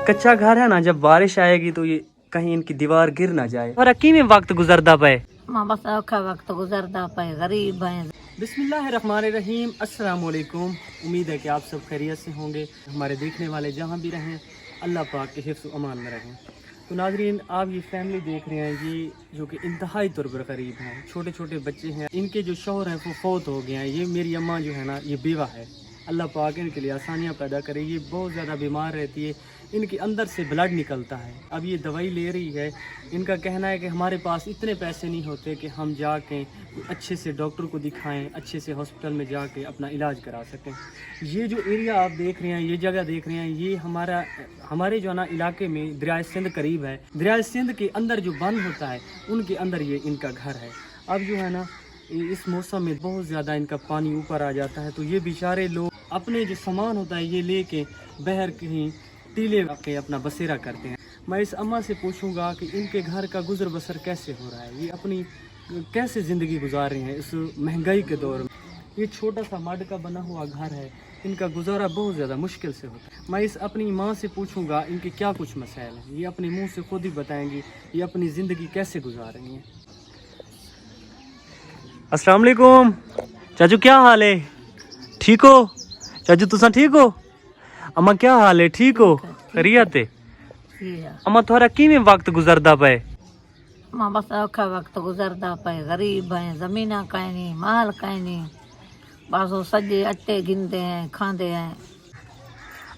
कच्चा घर है ना, जब बारिश आएगी तो ये कहीं इनकी दीवार गिर ना जाए। और में वक्त गुजरदा पे बस औखा वक्त गुजरदा पे, गरीब हैं। बिस्मिल्लाहिर्रहमानिर्रहीम, अस्सलाम वालेकुम। उम्मीद है कि आप सब खैरियत से होंगे। हमारे देखने वाले जहाँ भी रहें अल्लाह पाक के हिफ्ज़ अमान में रहें। तो नाज़रीन, आप ये फैमिली देख रहे हैं, ये जो कि इंतहाई तौर पर गरीब हैं, छोटे छोटे बच्चे हैं, इनके जो शौहर हैं वो फौत हो गए हैं। ये मेरी अम्मा जो है ना, ये बेवा है। अल्लाह पाक इनके लिए आसानियाँ पैदा करे। ये बहुत ज़्यादा बीमार रहती है, इनके अंदर से ब्लड निकलता है। अब ये दवाई ले रही है। इनका कहना है कि हमारे पास इतने पैसे नहीं होते कि हम जाके अच्छे से डॉक्टर को दिखाएं, अच्छे से हॉस्पिटल में जाके अपना इलाज करा सकें। ये जो एरिया आप देख रहे हैं, ये जगह देख रहे हैं, ये हमारे जो है ना इलाके में दरिया सिंध करीब है। दरिया सिंध के अंदर जो बंद होता है उनके अंदर ये इनका घर है। अब जो है ना, इस मौसम में बहुत ज़्यादा इनका पानी ऊपर आ जाता है, तो ये बेचारे लोग अपने जो सामान होता है ये लेके बहर कहीं टीले के अपना बसेरा करते हैं। मैं इस अम्मा से पूछूंगा कि इनके घर का गुजर बसर कैसे हो रहा है, ये अपनी कैसे ज़िंदगी गुजार रहे हैं इस महंगाई के दौर में। ये छोटा सा मड का बना हुआ घर है, इनका गुजारा बहुत ज़्यादा मुश्किल से होता है। मैं इस अपनी माँ से पूछूंगा इनके क्या कुछ मसाइल हैं, ये अपने मुँह से खुद ही बताएंगी ये अपनी ज़िंदगी कैसे गुजार रही हैं। अस्सलाम वालेकुम चाचू, क्या हाल है? ठीक हो चाचू? तुसा ठीक हो? अम्मा क्या हाल है? ठीक हो? खैरियत है? अम्मा थोड़ा किवें वक्त गुजरदा पे? मां बस औखा वक्त गुजरदा पे, गरीब हैं, जमीना काई नहीं, माल काई नहीं, बस वो सजे अट्टे गिनते हैं, खाते हैं।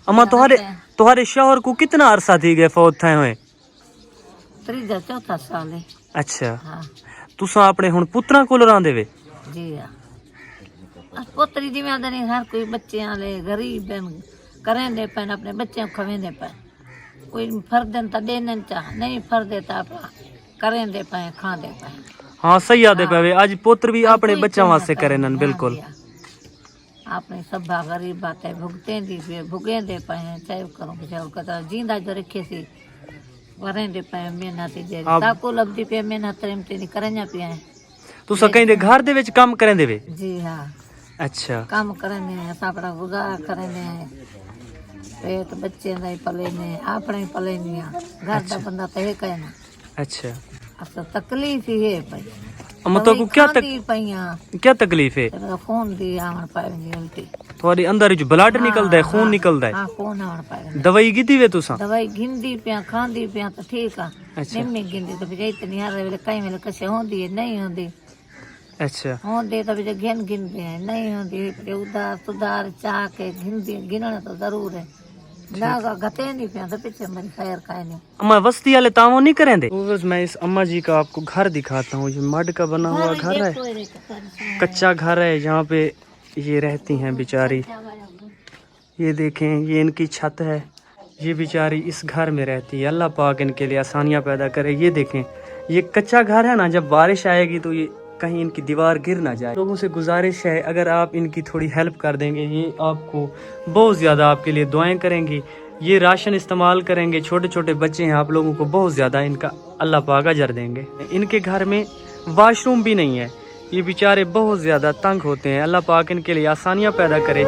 अम्मा तुम्हारे शौहर को कितना अरसा थी गए फौत थे हुए? त्रीजा चौथा साल है। अच्छा, हाँ तुसा अपने हुन पुत्रा कोल रहंदे वे? जी हाँ, पोतरी जिम्मेदारी हर कोई बच्चे आले गरीब हैं, करें दे पैन अपने बच्चे खवें दे पैन, कोई फर्दन तो देने चाह नहीं, फर्दे तो आप करें दे पाए, खा दे पाए। हाँ सही आदे पे, आज पुत्र भी अपने बच्चा वास्ते करे नन। बिल्कुल आपने सब गरीब बात है, भुगते दी पे भुगे दे पाए, चाहे करो चाहे कदा जिंदा जो रखे सी करें दे पाए, मेहनत जे ताको लबदी पे मेहनत रेमते नहीं करें पिया। तुसा कहीं दे घर दे विच काम करें देवे? जी हाँ, अच्छा, काम करें ने अपना गुजारा करें ने, पेट बच्चे दा ही पले ने, अपने पले नहीं, घर दा बंदा तो है कहे ना। अच्छा, अच्छा तकलीफ ही है भाई। अम्मा तो क्या तकलीफ है? खून दी आवन पाए उल्टी, तुम्हारे अंदर जो ब्लड निकलदा है, खून निकलदा है। हां खून आवन पाए। दवाई गिदी वे तुसा? दवाई गिंदी पे खांदी पे तो ठीक है। अच्छा, निम्मी गिंदी तो भी इतनी हर वेले कई वेले कसे होंदी है, नहीं होंदी। अच्छा, होंदी तो भी गिनते हैं, नहीं होंदी पे उधार सुधार चाह के गिनना तो जरूर है। ना गते नहीं पे तो पीछे मेरी खैर काहे नहीं। अम्मा बस्ती वाले तामो नहीं करेंदे? मैं इस अम्मा जी का आपको घर दिखाता हूँ। ये मड का बना हुआ घर है, कच्चा घर है, जहाँ पे ये रहती हैं बेचारी। ये देखें, ये इनकी छत है, ये बेचारी इस घर में रहती है। अल्लाह पाक इनके लिए आसानियाँ पैदा करे। ये देखें, ये कच्चा घर है ना, जब बारिश आएगी तो ये कहीं इनकी दीवार गिर ना जाए। लोगों से गुजारिश है, अगर आप इनकी थोड़ी हेल्प कर देंगे, ये आपको बहुत ज़्यादा आपके लिए दुआएं करेंगी। ये राशन इस्तेमाल करेंगे, छोटे छोटे बच्चे हैं, आप लोगों को बहुत ज़्यादा इनका अल्लाह पाक अजर देंगे। इनके घर में वॉशरूम भी नहीं है, ये बेचारे बहुत ज़्यादा तंग होते हैं। अल्लाह पाक इनके लिए आसानियाँ पैदा करे।